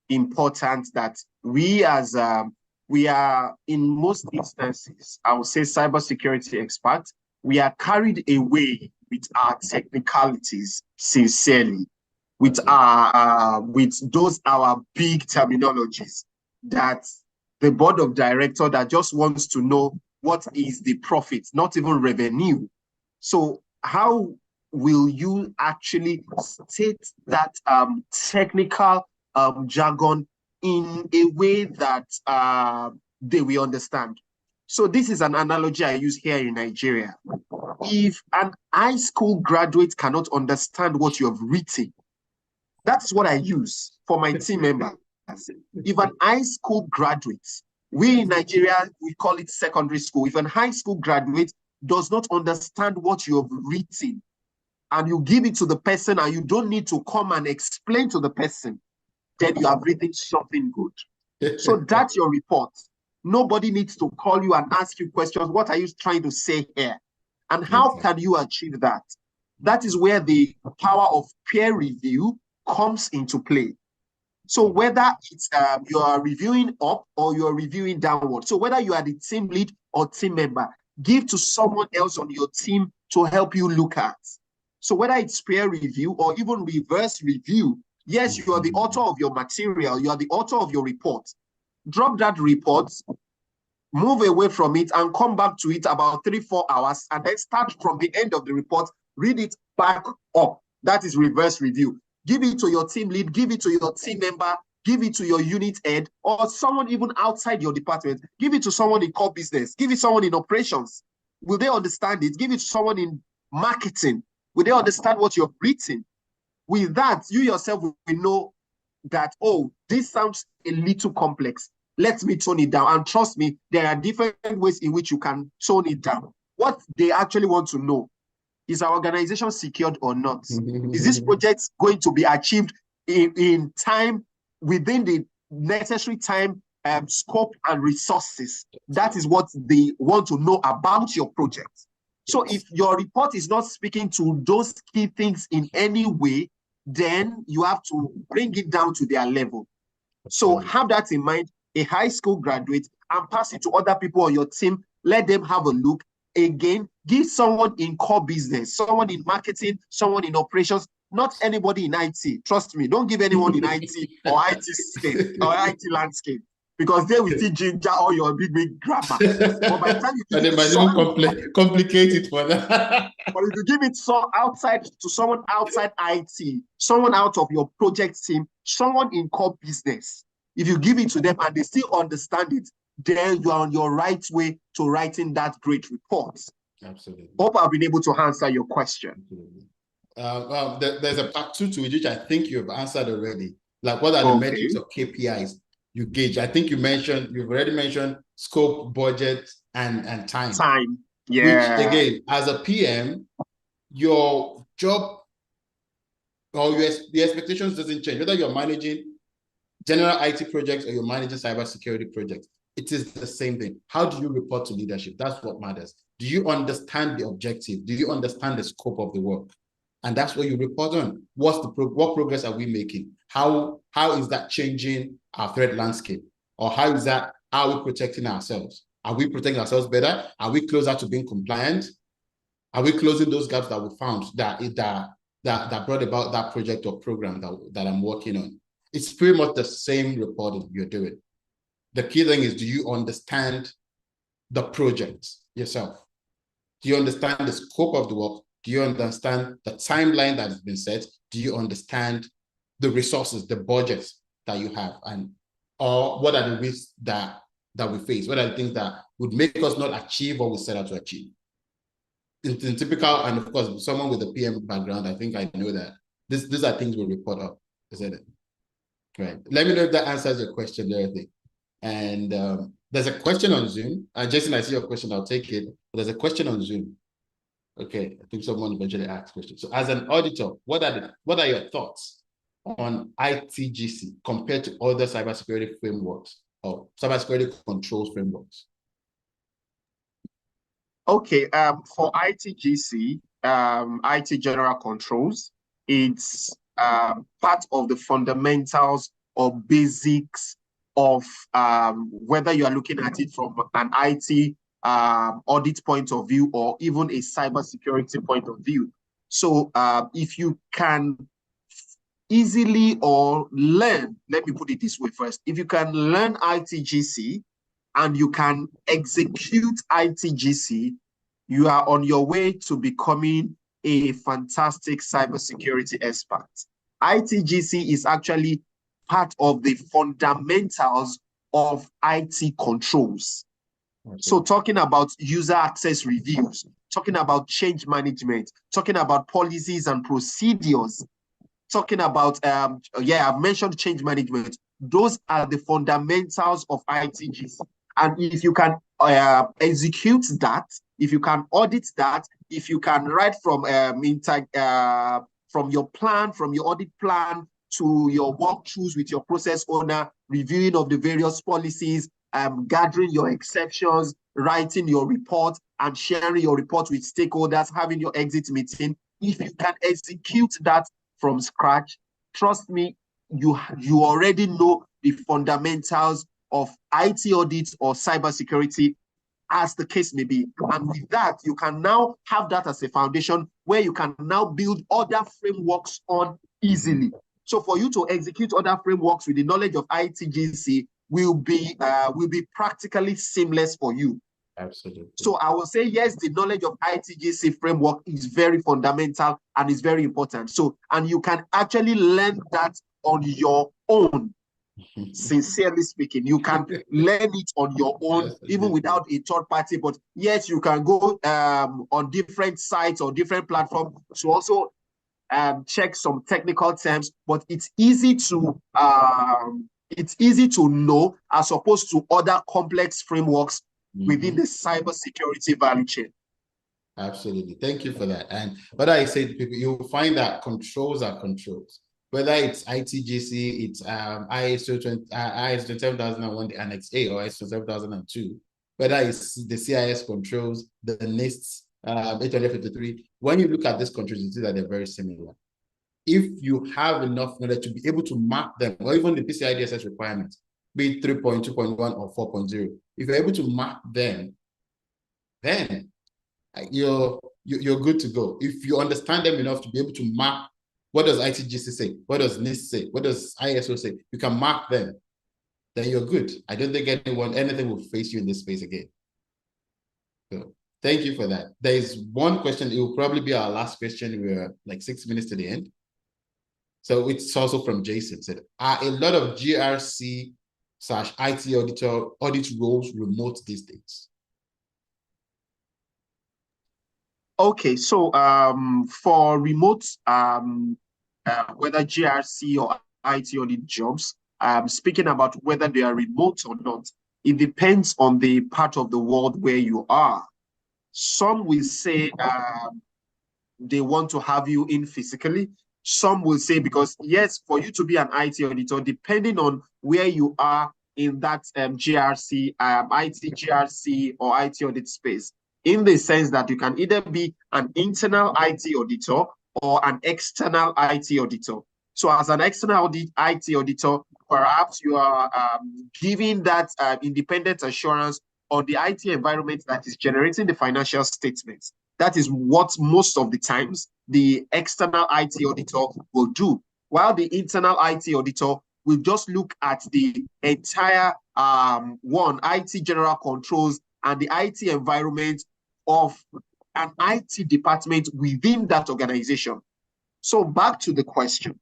important that we are in most instances, I would say cybersecurity experts, we are carried away with our technicalities sincerely, with our big terminologies that the board of directors that just wants to know what is the profit, not even revenue. So how will you actually state that technical jargon in a way that they will understand? So this is an analogy I use here in Nigeria. If an high school graduate cannot understand what you have written, that's what I use for my team members. If an high school graduate, we in Nigeria, we call it secondary school. If an high school graduate does not understand what you have written and you give it to the person and you don't need to come and explain to the person, then you have written something good. So that's your report. Nobody needs to call you and ask you questions. What are you trying to say here? And how can you achieve that? That is where the power of peer review comes into play. So whether it's you are reviewing up or you are reviewing downward. So whether you are the team lead or team member, give to someone else on your team to help you look at. So whether it's peer review or even reverse review, yes, you are the author of your material, you are the author of your report. Drop that report, move away from it and come back to it about 3-4 hours and then start from the end of the report, read it back up. That is reverse review. Give it to your team lead, give it to your team member, give it to your unit head or someone even outside your department. Give it to someone in core business, give it to someone in operations. Will they understand it? Give it to someone in marketing. Will they understand what you've written? With that, you yourself will know that, oh, this sounds a little complex. Let me tone it down. And trust me, there are different ways in which you can tone it down. What they actually want to know is our organization secured or not? Is this project going to be achieved in time, within the necessary time, scope, and resources? That is what they want to know about your project. So if your report is not speaking to those key things in any way, then you have to bring it down to their level. So have that in mind, a high school graduate, and pass it to other people on your team. Let them have a look. Again, give someone in core business, someone in marketing, someone in operations, not anybody in IT. Trust me, don't give anyone in IT or IT scape or IT landscape, because they will teach ginger all your big grammar. But by the time you and they might even complicate it for them. But if you give it to someone outside IT, someone out of your project team, someone in core business, if you give it to them and they still understand it, then you are on your right way to writing that great report. Absolutely. Hope I've been able to answer your question. Well, there's a part 2 to it, which I think you've answered already. Like, what are the metrics of KPIs you gauge? I think you've already mentioned scope, budget, and time. Time, yeah. Which, again, as a PM, your job or the expectations doesn't change. Whether you're managing general IT projects or you're managing cybersecurity projects, it is the same thing. How do you report to leadership? That's what matters. Do you understand the objective? Do you understand the scope of the work? And that's what you report on. What progress are we making? How is that changing our threat landscape? Or how are we protecting ourselves? Are we protecting ourselves better? Are we closer to being compliant? Are we closing those gaps that we found that brought about that project or program that I'm working on? It's pretty much the same reporting you're doing. The key thing is, do you understand the project yourself? Do you understand the scope of the work? Do you understand the timeline that has been set? Do you understand the resources, the budgets that you have? And or what are the risks that we face? What are the things that would make us not achieve what we set out to achieve? In typical, and of course, someone with a PM background, I think I know that these are things we report up, isn't it? Right. Let me know if that answers your question, Dorothy. And there's a question on Zoom. Jason, I see your question. I'll take it. But there's a question on Zoom. Okay, I think someone eventually asked questions. So, as an auditor, what are your thoughts on ITGC compared to other cybersecurity frameworks or cybersecurity controls frameworks? Okay, for ITGC, IT General Controls, it's part of the fundamentals or basics of whether you are looking at it from an IT audit point of view or even a cybersecurity point of view. So if you can easily or learn, let me put it this way first, if you can learn ITGC, and you can execute ITGC, you are on your way to becoming a fantastic cybersecurity expert. ITGC is actually part of the fundamentals of IT controls. Okay. So talking about user access reviews, talking about change management, talking about policies and procedures, talking about, I've mentioned change management. Those are the fundamentals of ITGC. And if you can execute that, if you can audit that, if you can write from your plan, from your audit plan to your walkthroughs with your process owner, reviewing of the various policies, gathering your exceptions, writing your report, and sharing your report with stakeholders, having your exit meeting. If you can execute that from scratch, trust me, you already know the fundamentals of IT audits or cybersecurity, as the case may be. And with that, you can now have that as a foundation where you can now build other frameworks on easily. So for you to execute other frameworks with the knowledge of ITGC will be practically seamless for you. Absolutely. So I will say, yes, the knowledge of ITGC framework is very fundamental and is very important. So, and you can actually learn that on your own. Sincerely speaking, you can learn it on your own, yes, even without a third party. But yes, you can go on different sites or different platforms to also check some technical terms. But it's easy to know as opposed to other complex frameworks within the cybersecurity value chain. Absolutely, thank you for that. And what I say to people, you'll find that controls are controls. Whether it's ITGC, it's ISO 27001, the Annex A, or ISO 7002, whether it's the CIS controls, the NIST 853, when you look at these controls, you see that they're very similar. If you have enough knowledge to be able to map them, or even the PCI DSS requirements, be it 3.2.1 or 4.0, if you're able to map them, then you're good to go. If you understand them enough to be able to map, what does ITGC say? What does NIST say? What does ISO say? You can mark them, then you're good. I don't think anything will face you in this space again. So thank you for that. There is one question, it will probably be our last question. We're like 6 minutes to the end. So it's also from Jason. It said, are a lot of GRC/IT audit roles remote these days? Okay, so for remote, whether GRC or IT audit jobs, speaking about whether they are remote or not, it depends on the part of the world where you are. Some will say they want to have you in physically. Some will say, because yes, for you to be an IT auditor, depending on where you are in that GRC, IT GRC or IT audit space, in the sense that you can either be an internal IT auditor or an external IT auditor. So as an external IT auditor, perhaps you are giving that independent assurance on the IT environment that is generating the financial statements. That is what most of the times the external IT auditor will do, while the internal IT auditor will just look at the entire IT general controls and the IT environment of an IT department within that organization. So back to the question.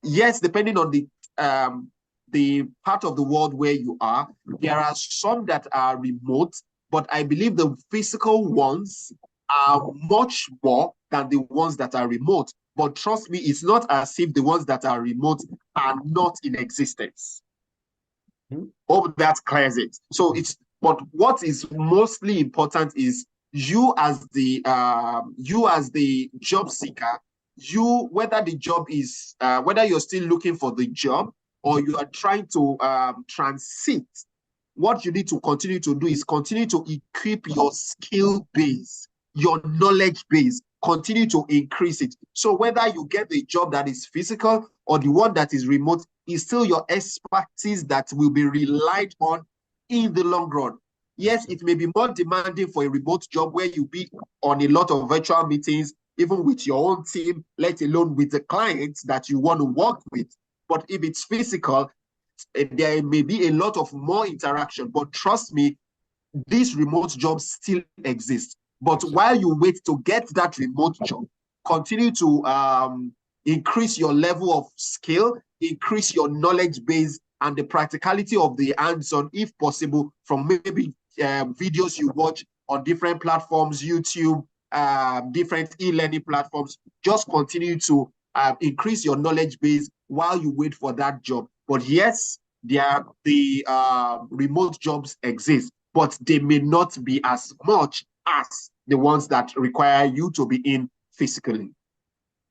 Yes, depending on the part of the world where you are, there are some that are remote, but I believe the physical ones are much more than the ones that are remote. But trust me, it's not as if the ones that are remote are not in existence. Hope that clears it. So but what is mostly important is you as the job seeker, whether the job is whether you're still looking for the job or you are trying to transit, what you need to continue to do is continue to equip your skill base, your knowledge base, continue to increase it. So whether you get the job that is physical or the one that is remote, is still your expertise that will be relied on in the long run. Yes, it may be more demanding for a remote job where you be on a lot of virtual meetings, even with your own team, let alone with the clients that you want to work with. But if it's physical, there may be a lot of more interaction. But trust me, these remote jobs still exist. But while you wait to get that remote job, continue to increase your level of skill, increase your knowledge base, and the practicality of the hands-on, if possible, from maybe videos you watch on different platforms, YouTube, different e-learning platforms. Just continue to increase your knowledge base while you wait for that job. But yes, the remote jobs exist, but they may not be as much as the ones that require you to be in physically.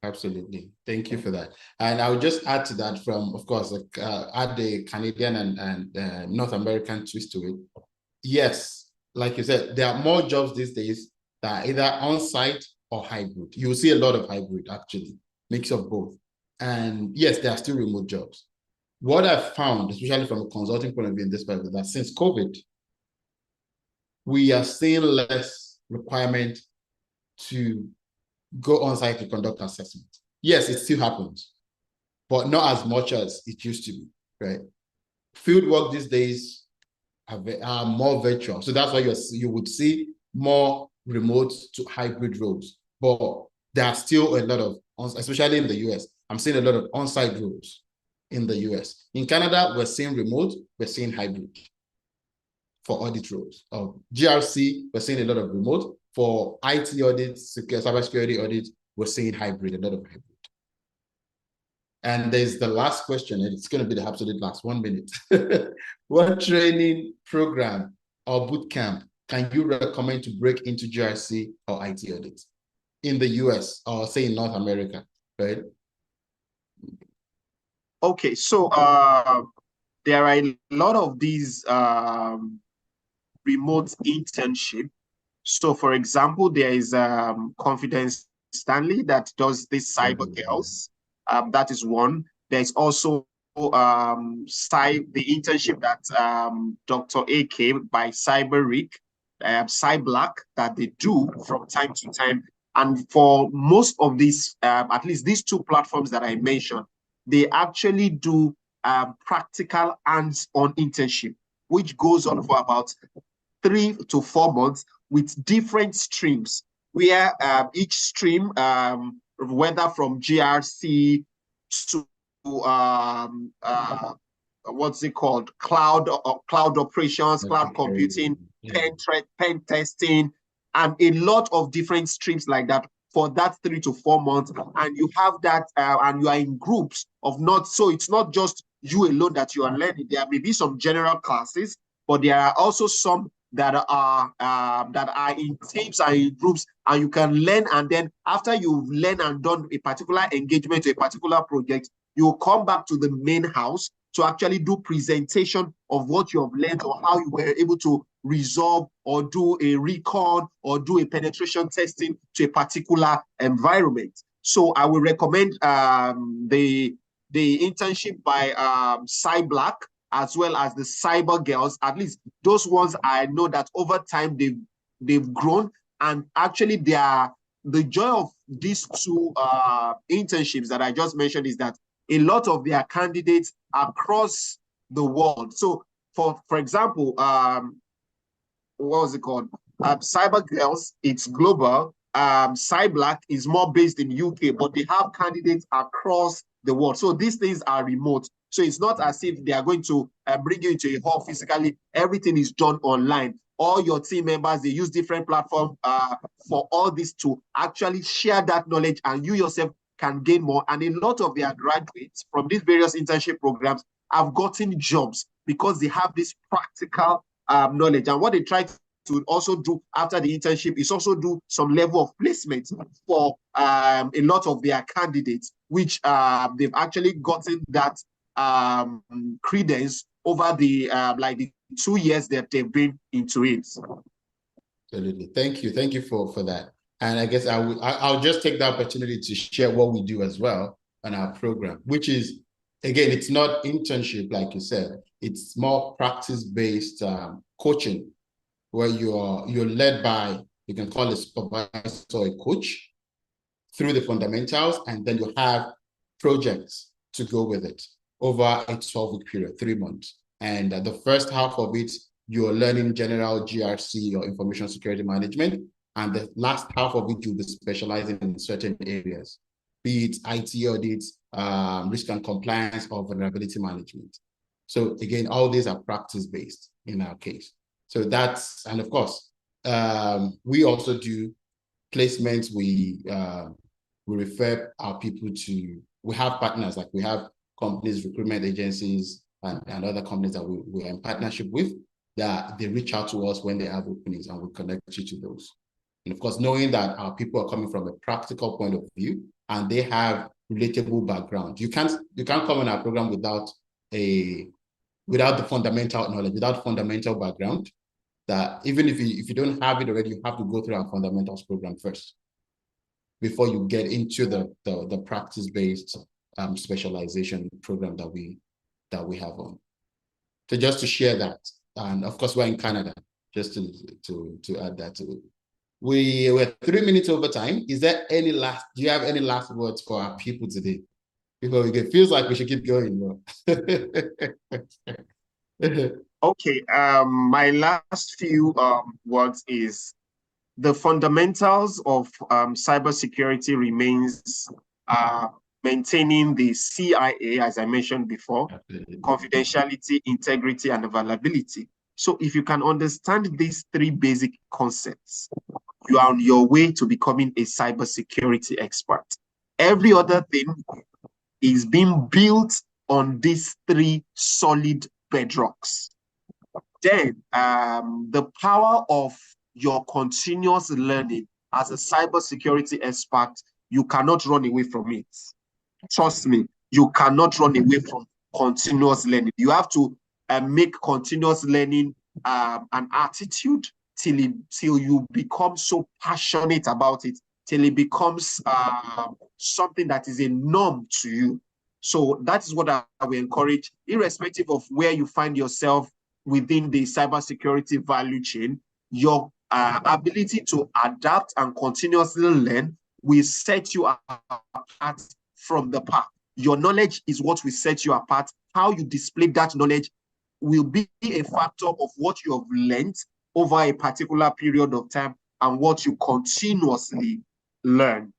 Absolutely. Thank you for that. And I would just add to that from, of course, add the Canadian and North American twist to it. Yes, like you said, there are more jobs these days that are either on-site or hybrid. You will see a lot of hybrid, actually, mix of both. And yes, there are still remote jobs. What I've found, especially from a consulting point of view in this part, is that since COVID, we are seeing less requirement to go on site to conduct assessment. Yes, it still happens, but not as much as it used to be, right? Field work these days are more virtual. So that's why you would see more remote to hybrid roles. But there are still a lot of, especially in the US, I'm seeing a lot of on-site roles in the US. In Canada, we're seeing remote, we're seeing hybrid for audit roles. GRC, we're seeing a lot of remote. For IT audits, cybersecurity audits, we're seeing hybrid, a lot of hybrid. And there's the last question, and it's going to be the absolute last 1 minute. What training program or boot camp can you recommend to break into GRC or IT audits in the US or say in North America, right? Okay, so there are a lot of these remote internship. So, for example, there is Confidence Stanley that does this Cyber Girls. That is one. There's also the internship that Dr. AK by CyberRick, CyBlack, that they do from time to time. And for most of these, at least these two platforms that I mentioned, they actually do practical hands-on internship, which goes on for about 3 to 4 months with different streams, where each stream, whether from GRC to what's it called, cloud operations, cloud computing, pen testing, and a lot of different streams like that for that 3 to 4 months. And you have that, and you are in groups of so it's not just you alone that you are learning. There may be some general classes, but there are also some that are in teams and in groups, and you can learn. And then after you've learned and done a particular engagement to a particular project, you will come back to the main house to actually do presentation of what you have learned or how you were able to resolve or do a recon or do a penetration testing to a particular environment. So I will recommend the internship by CyBlack, as well as the Cyber Girls. At least those ones, I know that over time they've grown, and actually the joy of these two internships that I just mentioned is that a lot of their candidates across the world. So for example, what was it called? Cyber Girls, it's global. Cyblack is more based in UK, but they have candidates across the world. So these things are remote. So it's not as if they are going to bring you into a hall physically. Everything is done online. All your team members, they use different platforms for all this to actually share that knowledge, and you yourself can gain more. And a lot of their graduates from these various internship programs have gotten jobs because they have this practical knowledge. And what they try to also do after the internship is also do some level of placement for a lot of their candidates, which they've actually gotten that credence over the like the 2 years that they've been into it. Absolutely. Thank you for that. And I guess I'll just take the opportunity to share what we do as well on our program, which is, again, it's not internship like you said. It's more practice-based coaching, where you're led by, you can call a supervisor or a coach through the fundamentals, and then you have projects to go with it over a 12-week period, 3 months. And the first half of it, you're learning general GRC or information security management. And the last half of it, you'll be specializing in certain areas, be it IT audits, risk and compliance, or vulnerability management. So again, all these are practice-based in our case. So that's, and of course, we also do placements. We refer our people to, we have partners, like we have companies, recruitment agencies, and other companies that we're in partnership with, that they reach out to us when they have openings, and we connect you to those. And of course, knowing that our people are coming from a practical point of view and they have relatable background. You can't come in our program without the fundamental knowledge, without fundamental background, that even if you don't have it already, you have to go through our fundamentals program first before you get into the practice-based specialization program that we have on. So just to share that, and of course we're in Canada, just to add that to it. We're 3 minutes over time. Do you have any last words for our people today? Because it feels like we should keep going. Okay, my last few words is the fundamentals of cybersecurity remains maintaining the CIA, as I mentioned before, confidentiality, integrity, and availability. So if you can understand these 3 basic concepts, you are on your way to becoming a cybersecurity expert. Every other thing is being built on these 3 solid bedrocks. Then the power of your continuous learning as a cybersecurity expert, you cannot run away from it. Trust me, you cannot run away from continuous learning. You have to make continuous learning an attitude till you become so passionate about it, till it becomes something that is a norm to you. So that is what I will encourage, irrespective of where you find yourself within the cybersecurity value chain. Your ability to adapt and continuously learn will set you apart from the pack. Your knowledge is what will set you apart. How you display that knowledge will be a factor of what you have learned over a particular period of time and what you continuously learn.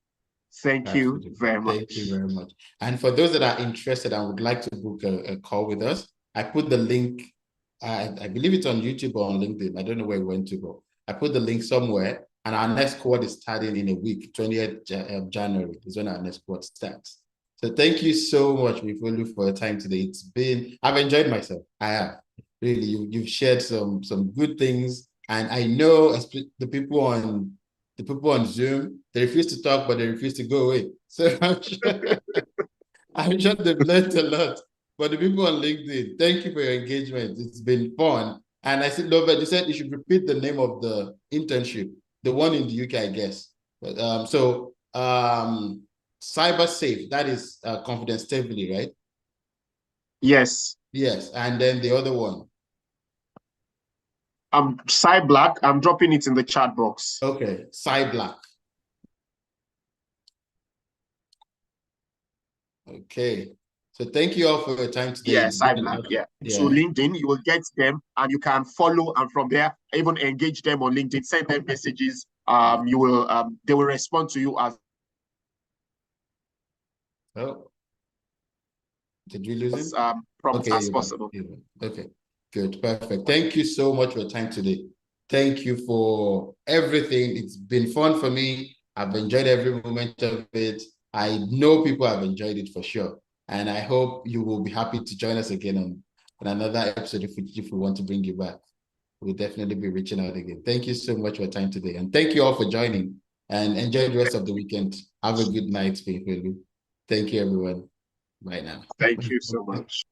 Thank you very much. Thank you very much. And for those that are interested and would like to book a call with us, I put the link, I believe it's on YouTube or on LinkedIn. I don't know where it went to go. I put the link somewhere, and our next cohort is starting in a week, 20th January is when our next cohort starts. So thank you so much, Fiyinfolu, for your time today. I've enjoyed myself. I have. Really, you've shared some good things. And I know the people on Zoom, they refuse to talk, but they refuse to go away. So I'm sure they've learned a lot. But the people on LinkedIn, thank you for your engagement. It's been fun. And I said, Lovett, you said you should repeat the name of the internship, the one in the UK, I guess. But, Cyber Safe, that is Confidence Stability, right? Yes. Yes. And then the other one. Cyblack, I'm dropping it in the chat box. Okay, Cyblack. Okay. So thank you all for your time today. It's Yes, been I've learned. Yeah. So yeah. LinkedIn, you will get them and you can follow, and from there, even engage them on LinkedIn, send them messages. You will they will respond to you as Oh, did we lose him? prompt Okay, yeah, as you're back. possible. Okay, good, perfect. Thank you so much for your time today. Thank you for everything. It's been fun for me. I've enjoyed every moment of it. I know people have enjoyed it for sure. And I hope you will be happy to join us again on another episode if we want to bring you back. We'll definitely be reaching out again. Thank you so much for your time today. And thank you all for joining. And enjoy the rest of the weekend. Have a good night, Fiyinfolu. Thank you, everyone. Bye now. Thank you so much.